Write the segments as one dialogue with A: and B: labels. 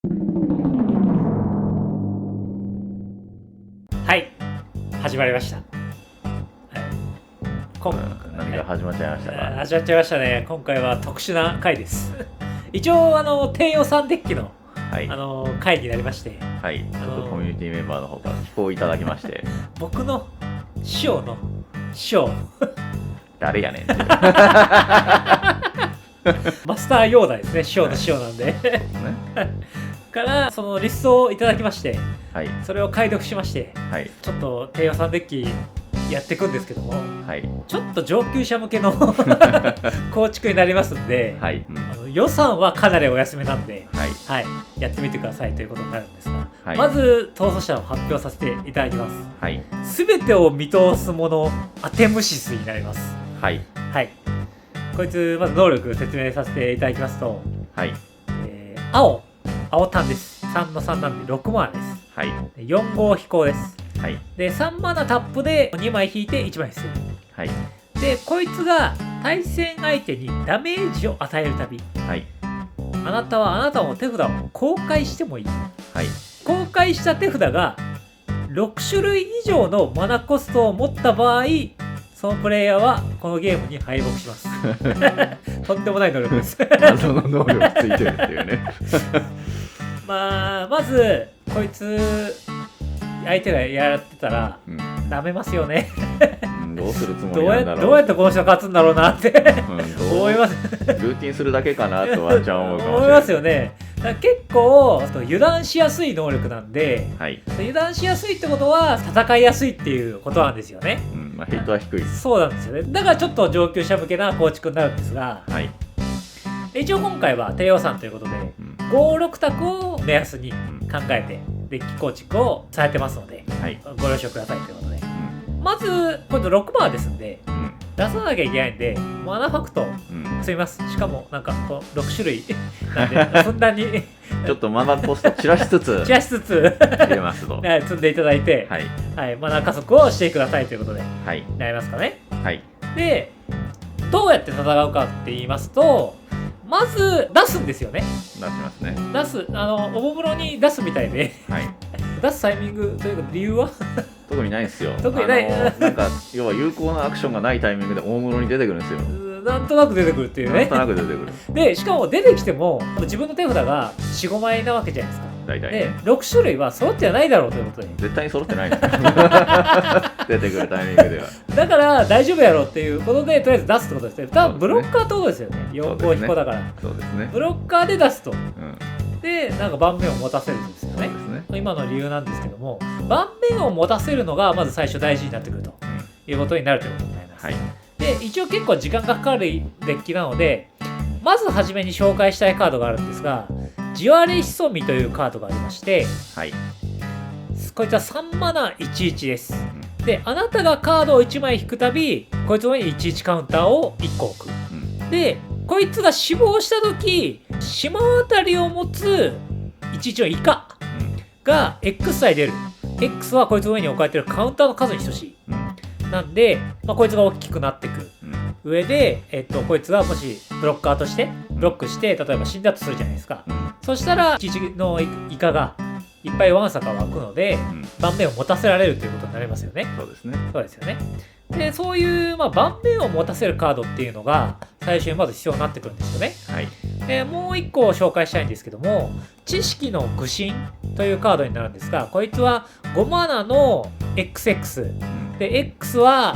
A: はい、始まりました。
B: 何が始まっちゃいましたか。
A: 始まっちゃいましたね。今回は特殊な回です。一応低予算デッキの、
B: はい、
A: 回になりまして、
B: はい、ちょっとコミュニティメンバーの方から寄稿いただきまして
A: 僕の師匠の師匠
B: 誰やねんって
A: マスターヨーダですね。師匠の師匠なんで、からそのリストをいただきまして、はい、それを解読しまして、はい、ちょっと低予算デッキやっていくんですけども、はい、ちょっと上級者向けの構築になりますんで、はい、予算はかなりお安めなんで、はいはい、やってみてくださいということになるんですが、はい、まず逃走者を発表させていただきます。はい、全てを見通すものアテムシスになります。はい、はい、こいつまず能力説明させていただきますと、はい、青タンです。3の3なんで6マナです。はい、4号飛行です。はい、で3マナタップで2枚引いて1枚捨てる。はい、でこいつが対戦相手にダメージを与えるたび、はい、あなたはあなたの手札を公開してもいい。はい、公開した手札が6種類以上のマナコストを持った場合、そのプレイヤーはこのゲームに敗北しますとんでもない能力です
B: 謎の能力ついてるっていうね
A: まずこいつ相手がやってたら、舐めますよね
B: どうするつもりなんだろう。
A: どうやってこの人勝つんだろうなって思います
B: ルーティンするだけかなとワンちゃん思うかもしれない。
A: 思いますよね。だから結構油断しやすい能力なんで、はい、油断しやすいってことは戦いやすいっていうことなんですよね。
B: ヘイトは低い。
A: そうなんですよね。だからちょっと上級者向けな構築になるんですが、はい、一応今回は低予算ということで、5、6択を目安に考えてデッキ構築をされてますので、はい、ご了承くださいということで、まず今度6マナですんで、出さなきゃいけないんでマナファクト積みます。しかもなんかこう6種類なんでふんだんに
B: ちょっとマナコスト散らしつつ入れますと
A: 積んでいただいて、はいはい、マナ加速をしてくださいということで、はい、なりますかね。はい、でどうやって戦うかって言いますと、まず出すんですよね。
B: 出しますね。
A: 出すおもむろに出すみたいで、はい、出すタイミングというか理由は
B: 特にないですよ。
A: 特にない。
B: なんか要は有効なアクションがないタイミングで大物に出てくるんですよ。
A: なんとなく出てくるっていうね。
B: なんとなく出てくる。
A: でしかも出てきても自分の手札が 4,5 枚なわけじゃないですか。大体、ね、で6種類は揃ってはないだろうということで。
B: 絶対に揃ってない出てくるタイミングでは。
A: だから大丈夫やろうっていうことでとりあえず出すってことですね。多分ブロッカーってことですよね。4号飛行だから。
B: そうですね。
A: ブロッカーで出すと。でなんか盤面を持たせるんですよね。今の理由なんですけども、盤面を持たせるのがまず最初大事になってくるということになるということになります。はい、で一応結構時間がかかるデッキなので、まず初めに紹介したいカードがあるんですが、地割れ潜みというカードがありまして、はい、こいつは3マナ11です。であなたがカードを1枚引くたびこいつの上に11カウンターを1個置く。でこいつが死亡した時、島渡りを持つ11のイカが X さえ出る。 X はこいつの上に置かれているカウンターの数に等しい。なんで、こいつが大きくなってくる上で、こいつがもしブロッカーとしてブロックして例えば死んだとするじゃないですか。そしたら11のイカがいっぱいワンサカ湧くので、盤面を持たせられるということになりますよね。
B: そうですね。
A: そうですよね。でそういう、盤面を持たせるカードっていうのが最初にまず必要になってくるんですよね。はい、でもう一個紹介したいんですけども、知識の具神というカードになるんですが、こいつは5マナの XX で X は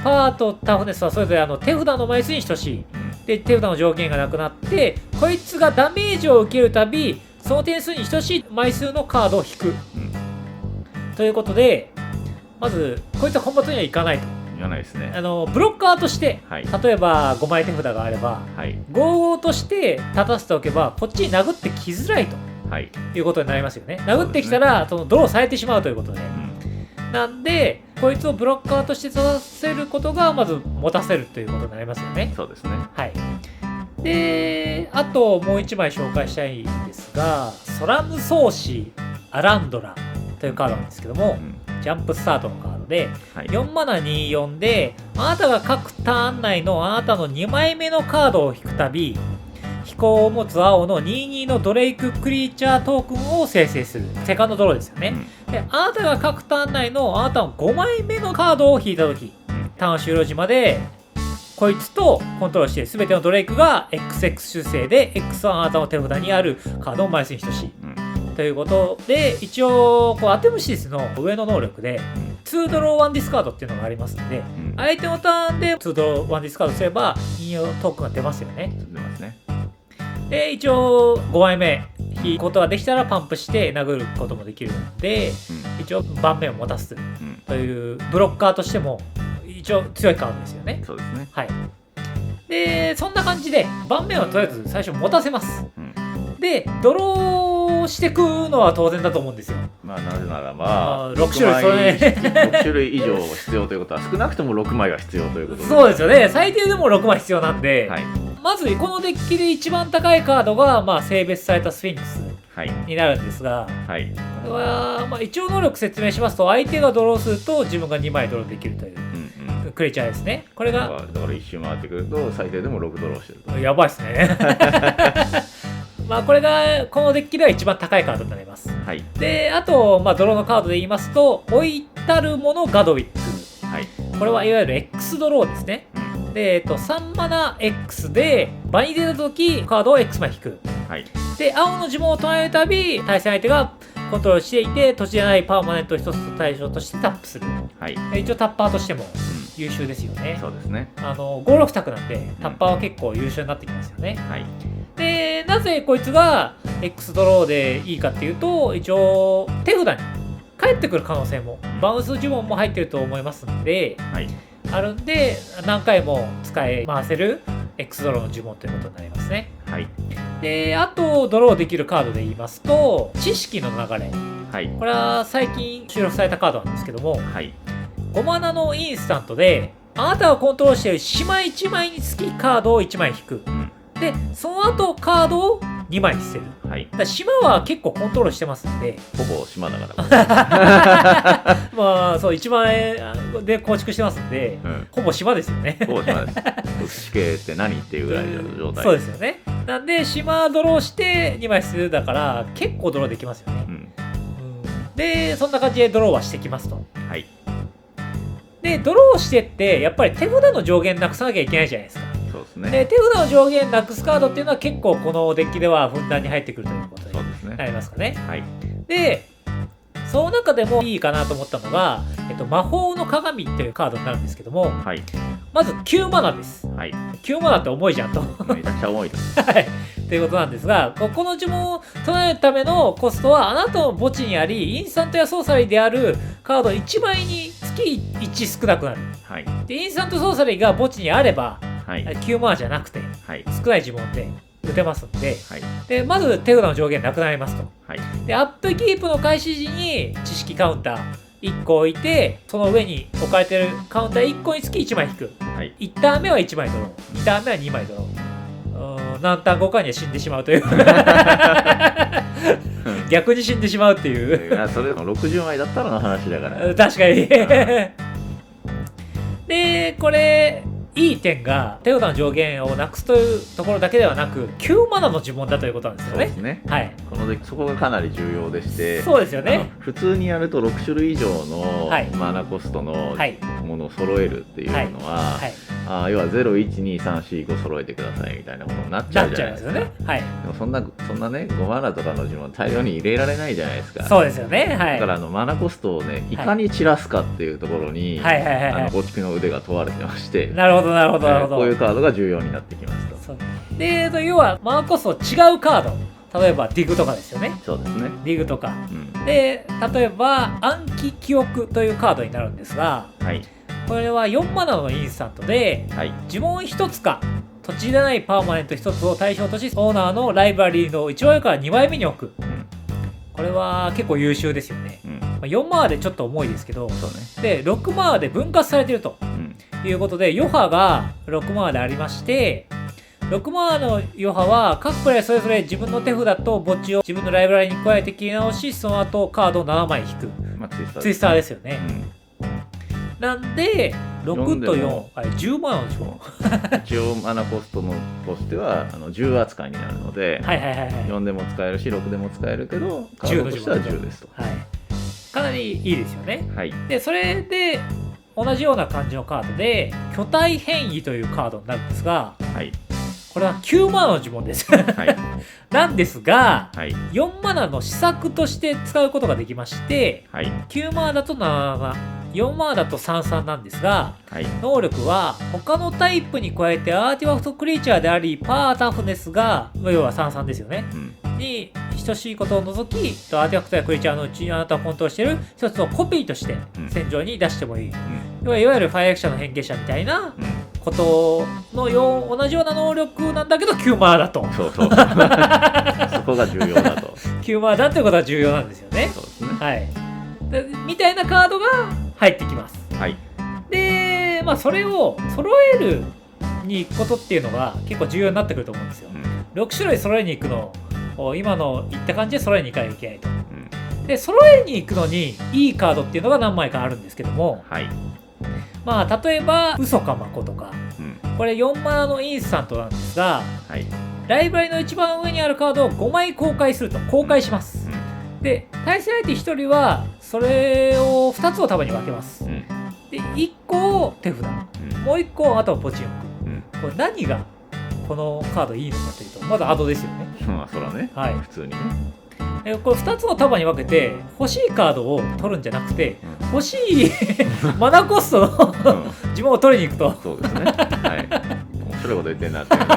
A: パワーとタフネスはそれぞれ手札の枚数に等しい。で手札の条件がなくなって、こいつがダメージを受けるたびその点数に等しい枚数のカードを引く、ということで、まずこいつはコンバットにはいかないと。
B: いらないですね。
A: ブロッカーとして、はい、例えば5枚手札があれば、はい、5として立たせておけばこっちに殴ってきづらいと、はい、いうことになりますよね。殴ってきたらそのドローされてしまうということで、なんでこいつをブロッカーとして立たせることがまず持たせるということになりますよね。
B: そうですね。
A: はい。であともう1枚紹介したいんですが、ソラム宗師アランドラというカードなんですけども、ジャンプスタートのカードで、はい、4マナ24であなたが各ターン内のあなたの2枚目のカードを引くたび飛行を持つ青の22のドレイククリーチャートークンを生成するセカンドドローですよね、であなたが各ターン内のあなたの5枚目のカードを引いた時、ターン終了時までこいつとコントロールして全てのドレイクが XX 修正で X はあなたの手札にあるカードを枚数に等しい、ということで、一応こうアテムシスの上の能力で2ドロー1ディスカードっていうのがありますので、相手のターンで2ドロー1ディスカードすれば引用トークンが出ますよね。
B: 出ますね。
A: で一応5枚目引くことができたらパンプして殴ることもできるので、一応盤面を持たすというブロッカーとしても一応強いカードですよね。
B: そうですね。
A: はい。でそんな感じで盤面はとりあえず最初持たせます。でドローしてくのは当然だと思うんですよ。
B: まあなぜならば
A: 6種類それ
B: 6種類以上必要ということは少なくとも6枚は必要ということで。
A: そうですよね。最低でも6枚必要なんで、
B: はい、
A: まずこのデッキで一番高いカードが、まあ、性別されたスフィンクスになるんですが、
B: はい、
A: これは、まあ、一応能力説明しますと、相手がドローすると自分が2枚ドローできるという、クリーチャーですね。これが
B: だから一周回ってくると最低でも6ドローしてると。
A: やばいですね。まあこれがこのデッキでは一番高いカードになります。
B: はい、
A: であと、まあ、ドローのカードで言いますと、置いたるものガドウィック、はい、これはいわゆる X ドローですね。で3マナ X で場に出た時カードを X 枚引く、はい、で青の呪文を唱えるたび対戦相手がコントロールしていて土地じゃないパーマネント1つと対象としてタップする、はい、一応タッパーとしても優秀ですよね。
B: そうですね。
A: 5、6択なんでタッパーは結構優秀になってきますよね。はい、でなぜこいつが X ドローでいいかっていうと、一応手札に返ってくる可能性もバウンス呪文も入ってると思いますんで、はい、あるんで何回も使い回せる X ドローの呪文ということになりますね。はい、であとドローできるカードで言いますと知識の流れ、はい、これは最近収録されたカードなんですけども、はい、5マナのインスタントであなたがコントロールしている島1枚につきカードを1枚引く、でその後カードを2枚に捨てる、はい、だ島は結構コントロールしてますんで、
B: ほぼ島だから
A: まあそう1万円で構築してますんで、ほぼ島ですよね。
B: ほぼ島です地形って何っていうぐらいの状態
A: そうですよね。なんで島ドローして2枚捨てるだから結構ドローできますよね。でそんな感じでドローはしてきますと。はい、でドローしてってやっぱり手札の上限なくさなきゃいけないじゃないですか。そうですね。で手札の上限なくすカードっていうのは結構このデッキではふんだんに入ってくるということになりますかね。はい、でその中でもいいかなと思ったのが、魔法の鏡っていうカードになるんですけども、はい、まず9マナです。はい、9マナって重いじゃんと。
B: めちゃくちゃ重いです。
A: はい、ということなんですが、この呪文を唱えるためのコストはあなたの墓地にあり、インスタントやソーサリーであるカード1枚につき1少なくなる。はい、でインスタントソーサリーが墓地にあれば、はい、9マナじゃなくて、はい、少ない呪文で打てますので、はい、でまず手札の上限なくなりますと。はい、でアップキープの開始時に知識カウンター1個置いて、その上に置かれてるカウンター1個につき1枚引く、はい、1ターン目は1枚ドロー、2ターン目は2枚ドロー、何ターン後かには死んでしまうという逆に死んでしまうっていう
B: それ60枚だったらの話だから
A: 確かにでこれいい点が手札の上限をなくすというところだけではなく9マナの呪文だということなんですよね。
B: そうですね。はい。このデッキそこがかなり重要でして、
A: そうですよね。
B: 普通にやると6種類以上のマナコストのものを揃えるっていうのは、要は01234揃えてくださいみたいなことになっちゃうじゃないですか。なっちゃいますよね。はい。でもそんなね5マナとかの呪文大量に入れられないじゃないですか。
A: そうですよね。はい。
B: だからマナコストをねいかに散らすかっていうところに構築の腕が問われてまして。
A: なるほどなるほどなるほど。
B: こういうカードが重要になってきますと。
A: そうで要はマナコスト違うカード、例えばディグとかですよね。
B: そうですね。
A: ディグとか、で例えば暗記記憶というカードになるんですが、はい、これは4マナのインスタントで、はい、呪文1つか土地でないパーマネント1つを対象としオーナーのライブラリーの1枚から2枚目に置く、これは結構優秀ですよね。4マナでちょっと重いですけど、そうね、で6マナで分割されてると、いうことで余波が6マナでありまして、6マナの余波は各プレイそれぞれ自分の手札と墓地を自分のライブラリに加えて切り直し、その後カードを7枚引く、ツイスターですよね。なんで6と4、10マナの呪文
B: 一応マナコストのとしては10扱いになるので、4でも使えるし6でも使えるけどカードとしては10ですと、
A: かなりいいですよね、
B: はい、
A: でそれで同じような感じのカードで巨体変異というカードになるんですが、
B: はい、
A: これは9マナの呪文です、はい、なんですが、
B: はい、
A: 4マナの施策として使うことができまして、はい、9マナだと77、4マナだと33なんですが、はい、能力は他のタイプに加えてアーティファクトクリーチャーでありパワータフネスが要は33ですよね、に等しいことを除きアーティファクトやクリーチャーのうちあなたをコントロールしている一つのコピーとして戦場に出してもいい、いわゆるファイアクシャーの変形者みたいなことの同じような能力なんだけど9マナだと
B: そうそこが重要だと
A: 9マナだということは重要なんですよね。
B: そうですね、
A: はい、みたいなカードが入ってきます、
B: はい、
A: で、それを揃えるに行くことっていうのが結構重要になってくると思うんですよ、6種類揃えに行くの今の言った感じで揃えに行かなきゃいけないと、で揃えに行くのにいいカードっていうのが何枚かあるんですけども、
B: はい、
A: 例えば嘘かまことか、これ4マナのインスタントなんですが、はい、ライブラリの一番上にあるカードを5枚公開すると公開します、で対戦相手1人はそれを2つを束に分けます、で1個を手札、もう1個をあとはポチンク、これ何がこのカードいいのかというとまずアドですよね。
B: そらね、はい、普通にね。
A: これ2つの束に分けて欲しいカードを取るんじゃなくて、欲しいマナコストの自分を取りに行くと。
B: そうですね。はい。面白いこと言ってんなっていうね。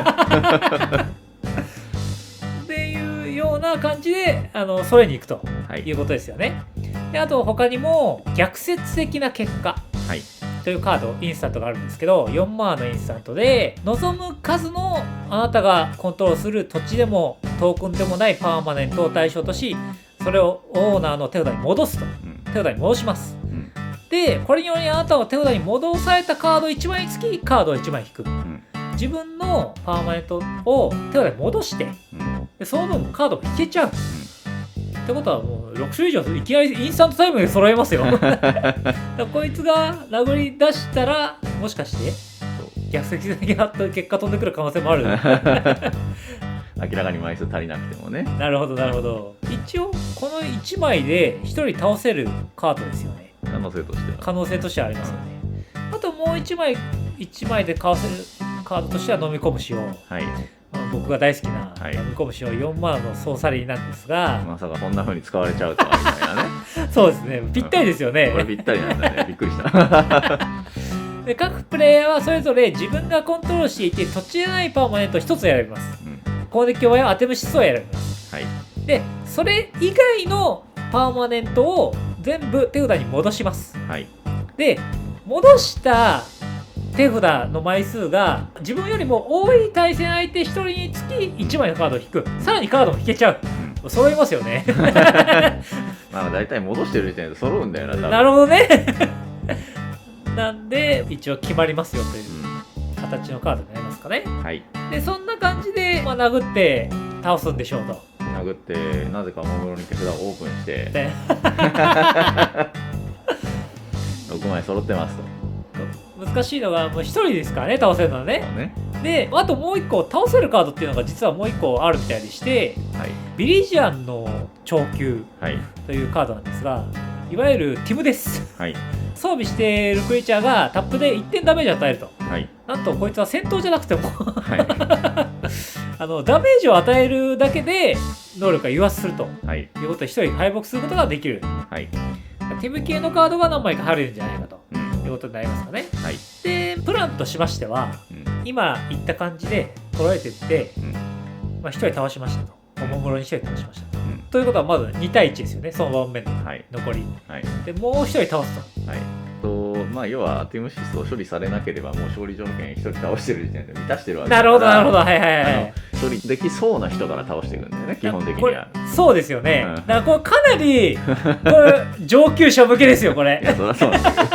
A: っていうような感じで揃えに行くということですよね。であと他にも逆説的な結果。はい。というカードインスタントがあるんですけど、4マナのインスタントで望む数のあなたがコントロールする土地でもトークンでもないパーマネントを対象とし、それをオーナーの手札に戻すと、手札に戻します、でこれによりあなたは手札に戻されたカード1枚につきカードを1枚引く、自分のパーマネントを手札に戻して、でその分カードが引けちゃう、ってことはもう6種類以上いきなりインスタントタイムで揃えますよこいつが殴り出したらもしかして逆説的な結果飛んでくる可能性もある
B: 明らかに枚数足りなくてもね。
A: なるほどなるほど。一応この1枚で1人倒せるカードですよね。
B: 可能性としては
A: ありますよね、あともう1枚で倒せるカードとしては飲み込むしを、はい、僕が大好きな飲み込むしを4マナのソーサリーなんですが、
B: まさかこんな風に使われちゃうとはみたいなね
A: そうですね、ぴったりですよね、
B: これぴったりなんだねびっくりした
A: で各プレイヤーはそれぞれ自分がコントロールしていて土地じゃないパーマネントを1つ選びます、攻撃を当てる指数を選びます、はい、でそれ以外のパーマネントを全部手札に戻します、はい、で戻した手札の枚数が自分よりも多い対戦相手1人につき1枚のカードを引く、さらにカードも引けちゃう、揃いますよね
B: まあ大体戻してる時点で揃うんだよな。
A: なるほどねなんで一応決まりますよという形のカードになりますかね、はい、でそんな感じで、殴って倒すんでしょうと。
B: 殴ってなぜかおもむろに手札をオープンして6枚揃ってますと。
A: 難しいのがもう1人ですからね、倒せるのは ね。であともう1個倒せるカードっていうのが実はもう1個あるみたいでして、はい、ビリジアンの長球というカードなんですが、いわゆるティムです、はい、装備しているクリーチャーがタップで1点ダメージを与えると、はい、なんとこいつは戦闘じゃなくても、はい、ダメージを与えるだけで能力が誘発すると、はい、いうことで1人敗北することができる、はい、ティム系のカードが何枚か入るんじゃないかと、いうことになりますかね、はい、でプランとしましては、今言った感じで揃えていって、1人倒しましたと、おもむろに1人倒しましたと、ということはまず2対1ですよね、その盤面の残り、はい、でもう1人倒すと、はい、
B: 要はティムシスを処理されなければもう勝利条件1人倒してる時点で満たしてるわけ
A: だから。なるほどなるほど、はいはいはい、
B: 処理できそうな人から倒していくんだよね、基本的には。
A: そうですよね、だからこれかなりこれ上級者向けですよこれ。
B: いやそりゃそうなんだけど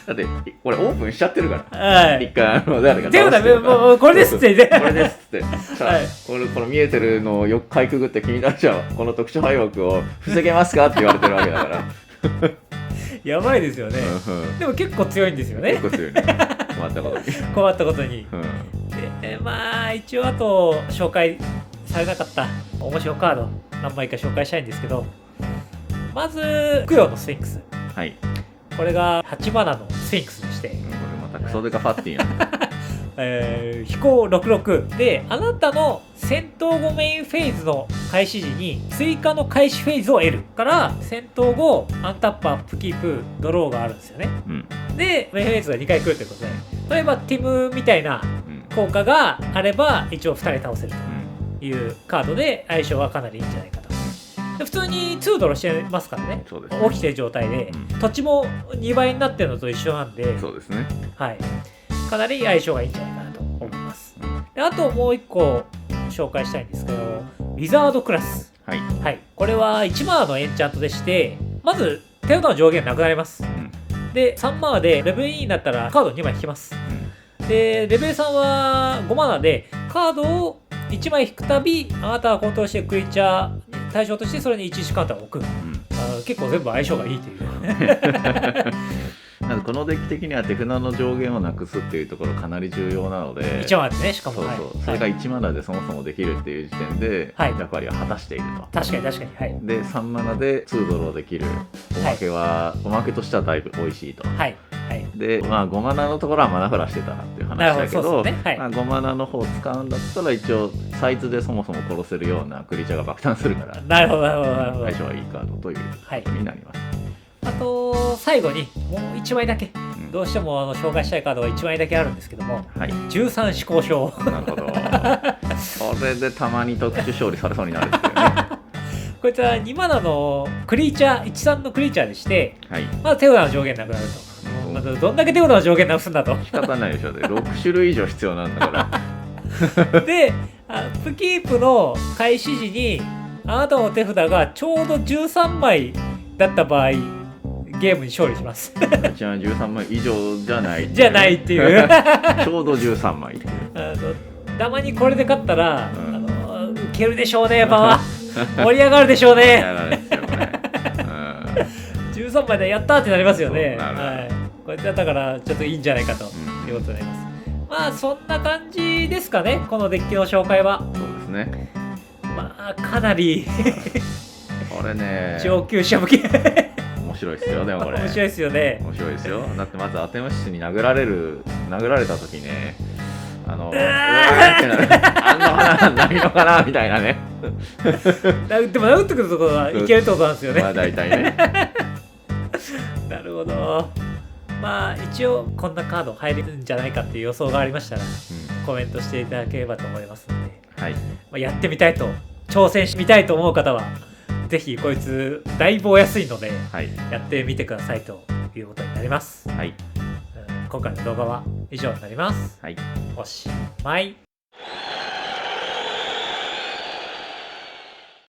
B: だってこれオープンしちゃってるから、はい、一回誰か倒してるから、
A: もうこれですって言って、
B: これですってさあ、はい、この見えてるのをよくかいくぐって気になっちゃうこの特殊敗北を防げますかって言われてるわけだから
A: やばいですよね。でも結構強いんですよね。
B: 結構強いね。困ったことに。
A: 困ったことに。でまあ一応あと紹介されなかった面白カード何枚か紹介したいんですけど、まず供養のスフィンクス。
B: はい。
A: これが8マナのスフィンクスでして、こ
B: れまたクソデカファッティンやん。
A: 飛行66で、あなたの戦闘後メインフェーズの開始時に追加の開始フェーズを得るから戦闘後アンタップアップキープドローがあるんですよね。でメインフェーズが2回来るということで、例えばティムみたいな効果があれば一応2人倒せるというカードで相性はかなりいいんじゃないかと。で普通に2ドロしてますからね。起きてる状態で、土地も2倍になってるのと一緒なんで、
B: そうですね。
A: はい。かなり相性がいいんじゃないかなと思います。であともう一個紹介したいんですけど、ウィザードクラス。はい。はい。これは1マナのエンチャントでして、まず手札の上限なくなります。で、3マナでレベル2になったらカード2枚引きます。で、レベル3は5マナでカードを1枚引くたび、あなたがコントロールしているクリーチャー対象としてそれに1時カウンターを置く。結構全部相性がいいという。
B: なんかこのデッキ的には手札の上限をなくすっていうところかなり重要なので、
A: 1マナでね、しかも
B: それが1マナでそもそもできるっていう時点で役割を果たしていると。
A: 確かに確かに。はい、
B: で3マナで2ドローできるおまけは、おまけとしてはだいぶ美味しいと。はいはい、でまあ5マナのところはマナフラしてたっていう話だけど、5マナの方を使うんだったら一応サイズでそもそも殺せるようなクリーチャーが爆誕するから、
A: なるほどなるほどなるほど、
B: 相性はいいカードということになります。
A: あと最後にもう1枚だけ、どうしても紹介したいカードが1枚だけあるんですけども、13思考症。
B: なるほど。それでたまに特殊勝利されそうになるんですよね。
A: こいつは2マナのクリーチャー、13のクリーチャーでして、まず手札の上限なくなると。まずどんだけ手札の上限なくすんだと。
B: 仕方ないでしょ。6種類以上必要なんだから。
A: で、アップキープの開始時にあなたの手札がちょうど13枚だった場合、ゲームに勝利します。
B: ちなみに13枚以上じゃない
A: じゃないっていう。
B: ちょうど13枚っていう。
A: たまにこれで勝ったら、ウケるでしょうね、場は。盛り上がるでしょうね。13枚でやったーってなりますよね。はい。こうやってやったからちょっといいんじゃないかということになります。まあそんな感じですかね、このデッキの紹介は。
B: そうですね。
A: まあかなり
B: これね、
A: 上級者向け。
B: 面白いですよ。でもこれ
A: 面白いですよね。
B: 面白いですよ。だってまずアテムシスに殴られた時ね、あんのかな、ないのかなみたいなね。
A: でも殴ってくるところはいけるってことなんですよね。
B: まあ大体ね。
A: なるほど。まあ一応こんなカード入れるんじゃないかっていう予想がありましたら、コメントしていただければと思いますので、はい、まあ、やってみたいと、挑戦してみたいと思う方はぜひこいつだいぶお安いので、はい、やってみてくださいということになります。はい、今回の動画は以上になります。はい、おしまい。